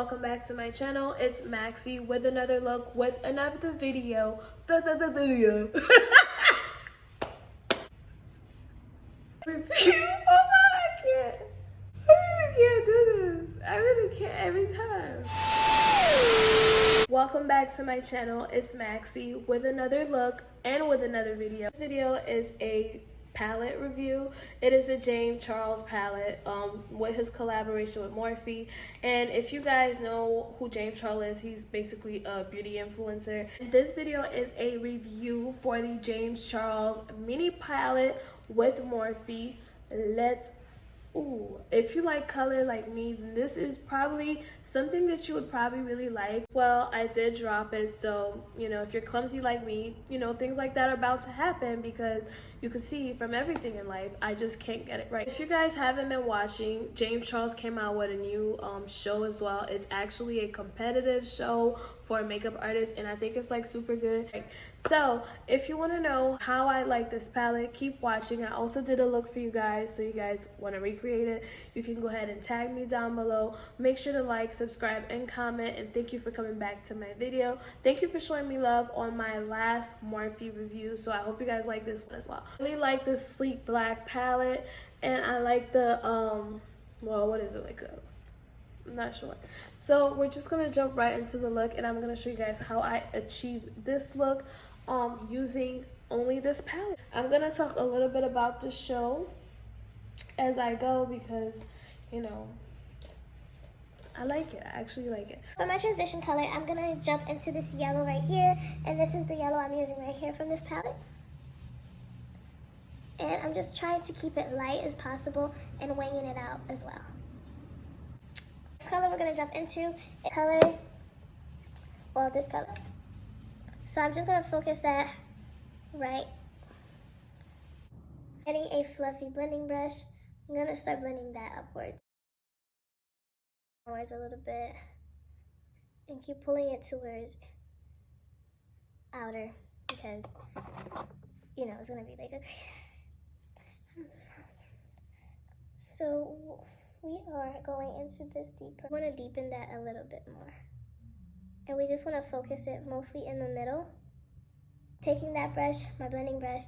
welcome back to my channel. It's Maxie with another look with another video. Review. Oh my, I can't. I really can't do this. I really can't every time. Welcome back to my channel. It's Maxie with another look and with another video. This video is a palette review. It is a James Charles palette with his collaboration with MORPHE. And if you guys know who James Charles is, he's basically a beauty influencer. This video is a review for the James Charles mini palette with MORPHE. If you like color like me, then this is probably something that you would probably really like. Well, I did drop it, so you know, if you're clumsy like me, you know, things like that are about to happen because you can see from everything in life, I just can't get it right. If you guys haven't been watching, James Charles came out with a new show as well. It's actually a competitive show for makeup artists, and I think it's like super good. So if you want to know how I like this palette, keep watching. I also did a look for you guys, so you guys want to recreate it, you can go ahead and tag me down below. Make sure to like, subscribe, and comment, and thank you for coming back to my video. Thank you for showing me love on my last MORPHE review, so I hope you guys like this one as well. I really like this sleek black palette, and I like the well, what is it, like I'm not sure. So we're just gonna jump right into the look, and I'm gonna show you guys how I achieved this look using only this palette. I'm gonna talk a little bit about the show as I go because, you know, I like it. I actually like it. For my transition color, I'm gonna jump into this yellow right here, and this is the yellow I'm using right here from this palette. And I'm just trying to keep it light as possible and winging it out as well. This color we're gonna jump into is color, well, this color. So I'm just gonna focus that right. Getting a fluffy blending brush, I'm gonna start blending that upwards. Upwards a little bit, and keep pulling it towards outer because, you know, it's gonna be like a crazy. So we are going into this deeper. We want to deepen that a little bit more. And we just want to focus it mostly in the middle. Taking that brush, my blending brush,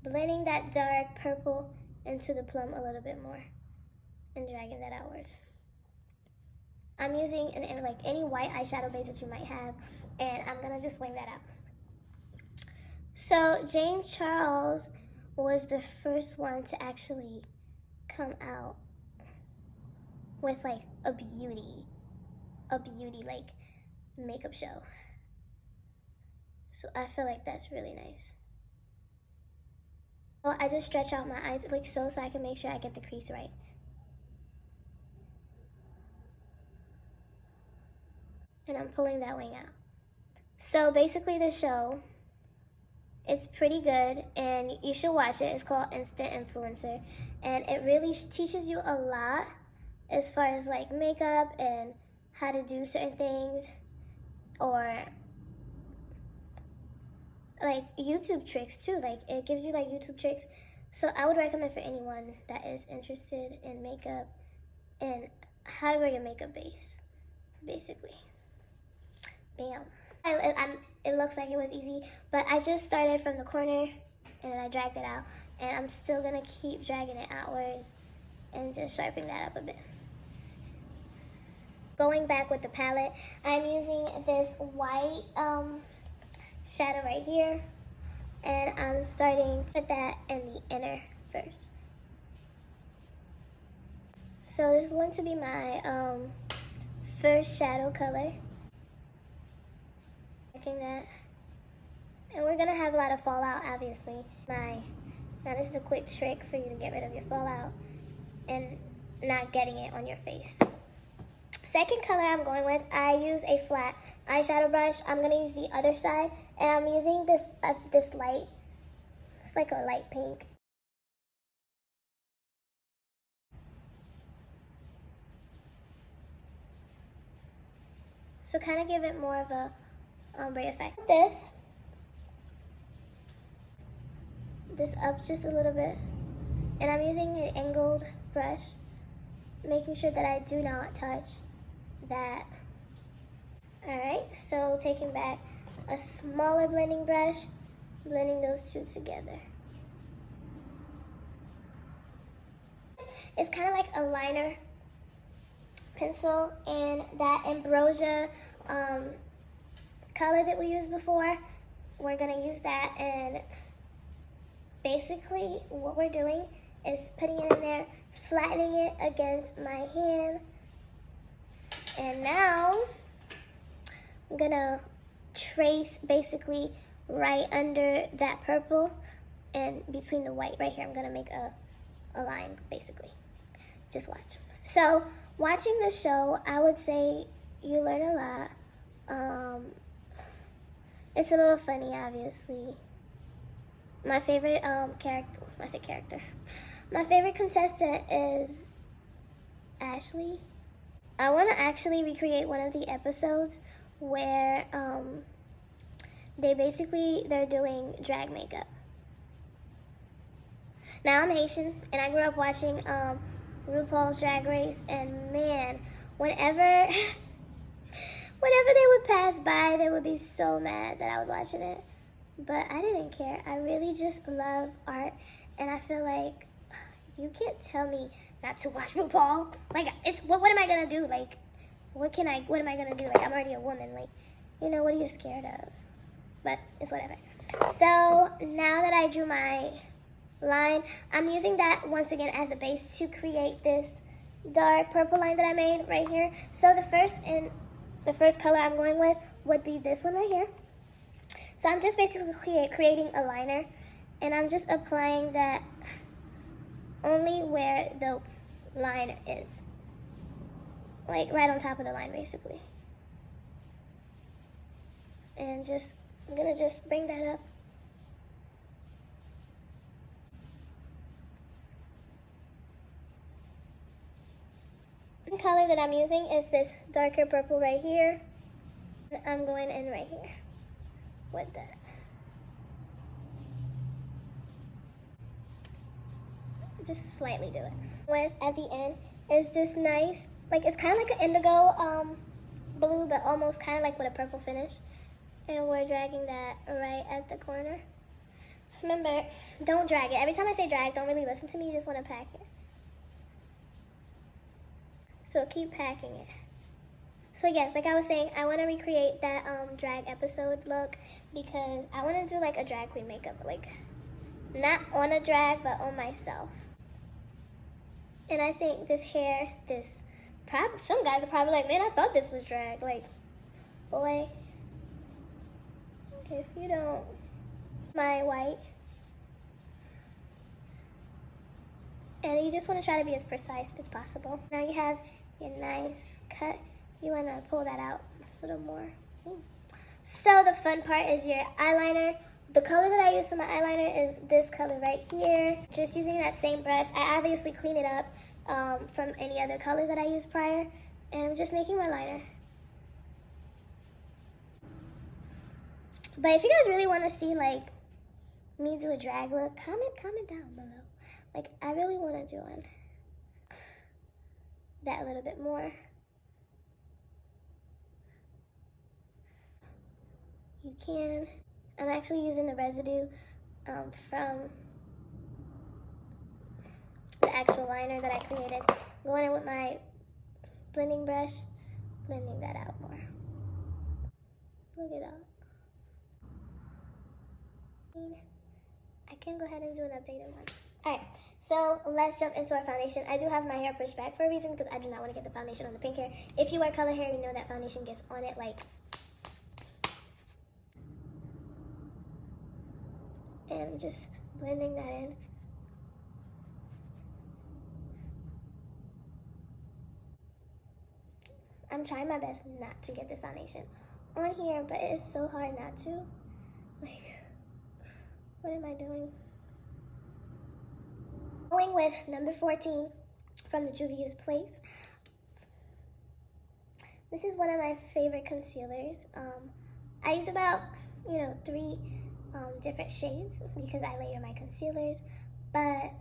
blending that dark purple into the plum a little bit more and dragging that outwards. I'm using like any white eyeshadow base that you might have, and I'm going to just wing that out. So James Charles was the first one to actually come out with like a beauty like makeup show. So I feel like that's really nice. Well, I just stretch out my eyes like so I can make sure I get the crease right. And I'm pulling that wing out. So basically the show, it's pretty good and you should watch it. It's called Instant Influencer, and it really teaches you a lot as far as like makeup and how to do certain things, or like YouTube tricks too. Like it gives you like YouTube tricks. So I would recommend for anyone that is interested in makeup and how to wear your makeup base, basically. Bam. It looks like it was easy, but I just started from the corner and then I dragged it out, and I'm still gonna keep dragging it outwards and just sharpening that up a bit. Going back with the palette, I'm using this white shadow right here, and I'm starting to put that in the inner first. So this is going to be my first shadow color. That, and we're gonna have a lot of fallout, obviously. Now this is a quick trick for you to get rid of your fallout and not getting it on your face. Second color I'm going with, I use a flat eyeshadow brush. I'm gonna use the other side, and I'm using this this light. It's like a light pink. So kind of give it more of a ombre effect. This up just a little bit, and I'm using an angled brush, making sure that I do not touch that So taking back a smaller blending brush, blending those two together. It's kind of like a liner pencil, and that ambrosia color that we used before, we're gonna use that, and basically what we're doing is putting it in there, flattening it against my hand, and now I'm gonna trace basically right under that purple and between the white right here. I'm gonna make a line basically. Just watch. So watching this show, I would say you learn a lot. It's a little funny, obviously. My favorite character. My favorite contestant is Ashley. I want to actually recreate one of the episodes where they're doing drag makeup. Now I'm Haitian, and I grew up watching RuPaul's Drag Race, and man, whenever they would pass by, they would be so mad that I was watching it. But I didn't care. I really just love art, and I feel like you can't tell me not to watch RuPaul. Like, what am I gonna do? Like, what am I gonna do? Like, I'm already a woman. Like, what are you scared of? But it's whatever. So now that I drew my line, I'm using that once again as a base to create this dark purple line that I made right here. So the first color I'm going with would be this one right here. So I'm just basically creating a liner, and I'm just applying that only where the line is, like right on top of the line basically. And I'm gonna just bring that up. The color that I'm using is this darker purple right here. I'm going in right here with that. Just slightly do it. At the end is this nice, like it's kind of like an indigo blue, but almost kind of like with a purple finish. And we're dragging that right at the corner. Remember, don't drag it. Every time I say drag, don't really listen to me. You just want to pack it. So keep packing it. So yes, like I was saying, I want to recreate that drag episode look because I want to do like a drag queen makeup, like not on a drag, but on myself. And I think this hair, some guys are probably like, man, I thought this was drag. Like, boy, if you don't, my white. And you just want to try to be as precise as possible. Now you have your nice cut. You want to pull that out a little more. So the fun part is your eyeliner. The color that I use for my eyeliner is this color right here. Just using that same brush. I obviously clean it up from any other colors that I used prior. And I'm just making my liner. But if you guys really want to see like me do a drag look, comment down below. Like, I really want to do that a little bit more. You can. I'm actually using the residue from the actual liner that I created. Going in with my blending brush, blending that out more. Look at that. I can go ahead and do an updated one. Alright, so let's jump into our foundation. I do have my hair pushed back for a reason because I do not want to get the foundation on the pink hair. If you wear color hair, you know that foundation gets on it like... And just blending that in. I'm trying my best not to get this foundation on here, but it is so hard not to. Like, what am I doing? Going with number 14 from the Juvia's Place. This is one of my favorite concealers. I use about, 3 different shades because I layer my concealers, but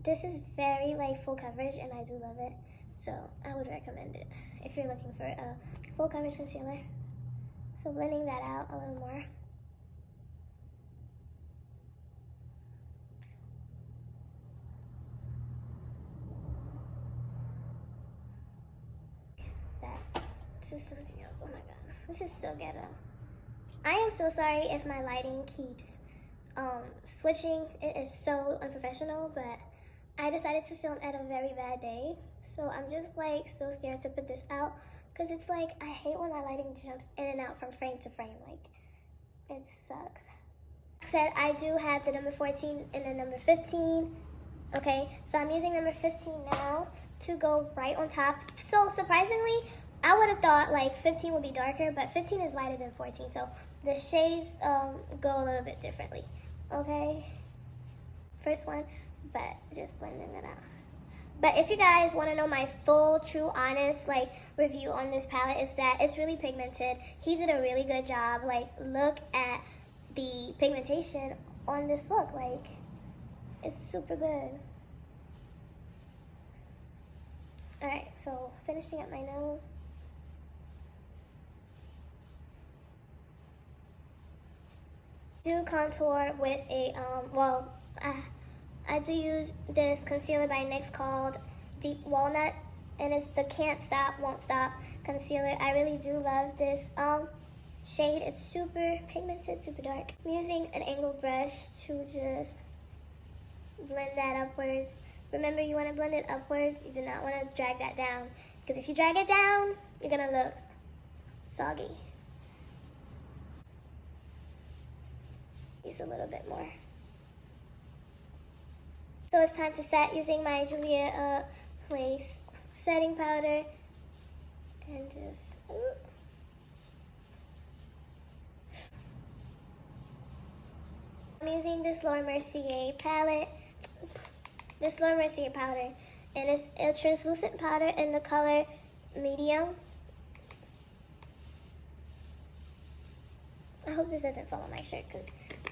this is very like full coverage and I do love it, so I would recommend it if you're looking for a full coverage concealer. So blending that out a little more. That to something else. Oh my god, this is so ghetto. I am so sorry if my lighting keeps switching. It is so unprofessional, but I decided to film at a very bad day. So I'm just like so scared to put this out because it's like I hate when my lighting jumps in and out from frame to frame. Like, it sucks. Like I said, I do have the number 14 and the number 15. Okay, so I'm using number 15 now to go right on top. So surprisingly, I would have thought like 15 would be darker, but 15 is lighter than 14. So the shades go a little bit differently. Okay, first one, but just blending it out. But if you guys want to know my full, true, honest like review on this palette, is that it's really pigmented. He did a really good job. Like, look at the pigmentation on this look. Like, it's super good. Alright, so finishing up my nose. Do contour with a, I do use this concealer by NYX called Deep Walnut, and it's the Can't Stop, Won't Stop concealer. I really do love this shade. It's super pigmented, super dark. I'm using an angled brush to just blend that upwards. Remember, you want to blend it upwards. You do not want to drag that down, because if you drag it down, you're going to look soggy. Use a little bit more. So it's time to set using my Julia Place setting powder and just I'm using this Laura Mercier palette, this Laura Mercier powder, and it's a translucent powder in the color medium. I hope this doesn't fall on my shirt because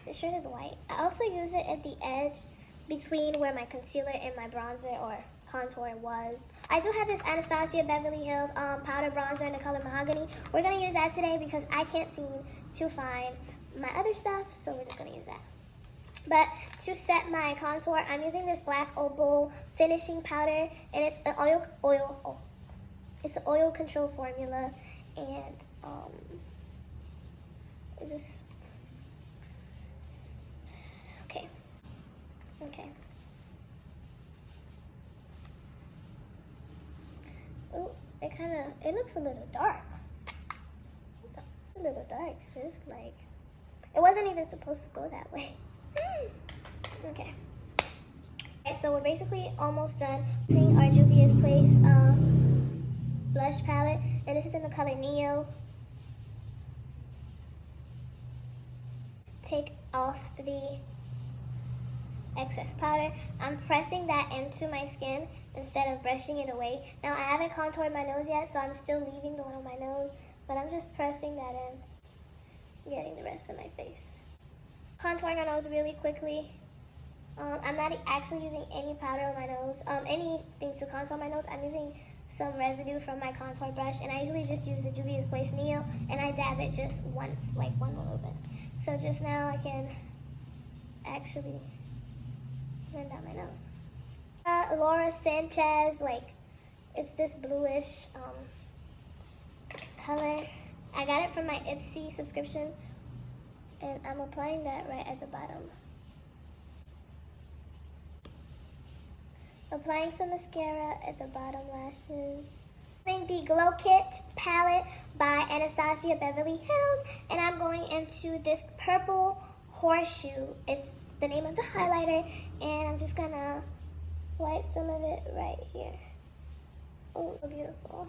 the shirt is white. I also use it at the edge between where my concealer and my bronzer or contour was. I do have this Anastasia Beverly Hills powder bronzer in the color Mahogany. We're going to use that today because I can't seem to find my other stuff, so we're just going to use that. But to set my contour, I'm using this Black Opal finishing powder, and it's an it's an oil control formula, and it just okay. Oh, it looks a little dark. A little dark, sis. Like, it wasn't even supposed to go that way. Okay. So we're basically almost done using our Juvia's Place blush palette, and this is in the color Neo. Take off the excess powder. I'm pressing that into my skin instead of brushing it away. Now, I haven't contoured my nose yet, so I'm still leaving the one on my nose, but I'm just pressing that in, getting the rest of my face. Contouring my nose really quickly. I'm not actually using any powder on my nose, anything to contour my nose. I'm using some residue from my contour brush, and I usually just use the Juvia's Place Neo, and I dab it just once, like one little bit. So just now I can actually blend out my nose. Laura Sanchez, like, it's this bluish color. I got it from my Ipsy subscription, and I'm applying that right at the bottom. Applying some mascara at the bottom lashes. Using the Glow Kit palette by Anastasia Beverly Hills, and I'm going into this purple horseshoe. It's the name of the highlighter, and I'm just gonna swipe some of it right here. Oh, so beautiful.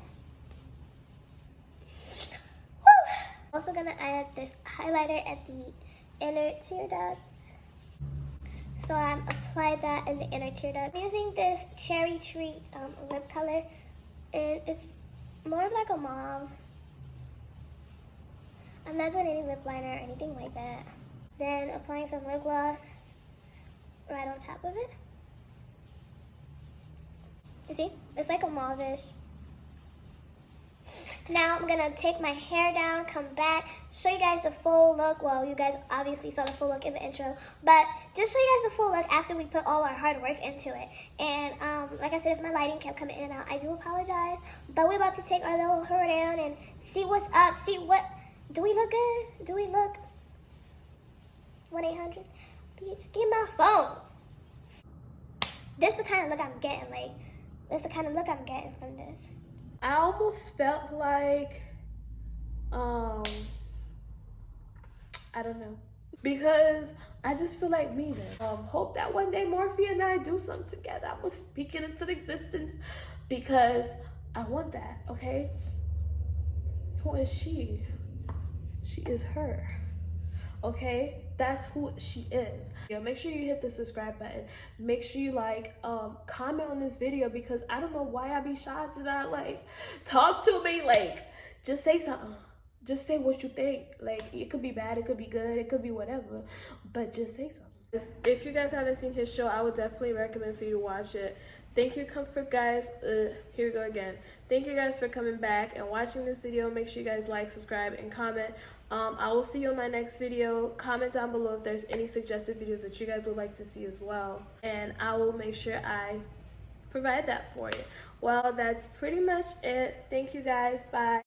Woo! Also gonna add this highlighter at the inner tear ducts. So I'm applied that in the inner tear duct. I'm using this Cherry Treat lip color, and it's more of like a mauve. I'm not doing any lip liner or anything like that. Then applying some lip gloss right on top of it. You see? It's like a mauve-ish. Now I'm gonna take my hair down, come back, show you guys the full look. Well, you guys obviously saw the full look in the intro, but just show you guys the full look after we put all our hard work into it. And like I said, if my lighting kept coming in and out, I do apologize. But we're about to take our little hair down and see what's up, see what, do we look good? Do we look 1-800? Bitch, get my phone. This is the kind of look I'm getting, like, that's the kind of look I'm getting from this. I almost felt like, I don't know, because I just feel like me then. Hope that one day Morphe and I do something together. I was speaking into existence because I want that, okay? Who is she? She is her, okay? That's who she is. Make sure you hit the subscribe button. Make sure you comment on this video, because I don't know why I be shy to not talk to me. Just say something. Just say what you think. It could be bad, it could be good, it could be whatever, but just say something. If you guys haven't seen his show, I would definitely recommend for you to watch it. Thank you, comfort guys. Here we go again. Thank you guys for coming back and watching this video. Make sure you guys like, subscribe, and comment. I will see you in my next video. Comment down below if there's any suggested videos that you guys would like to see as well, and I will make sure I provide that for you. Well, that's pretty much it. Thank you guys. Bye.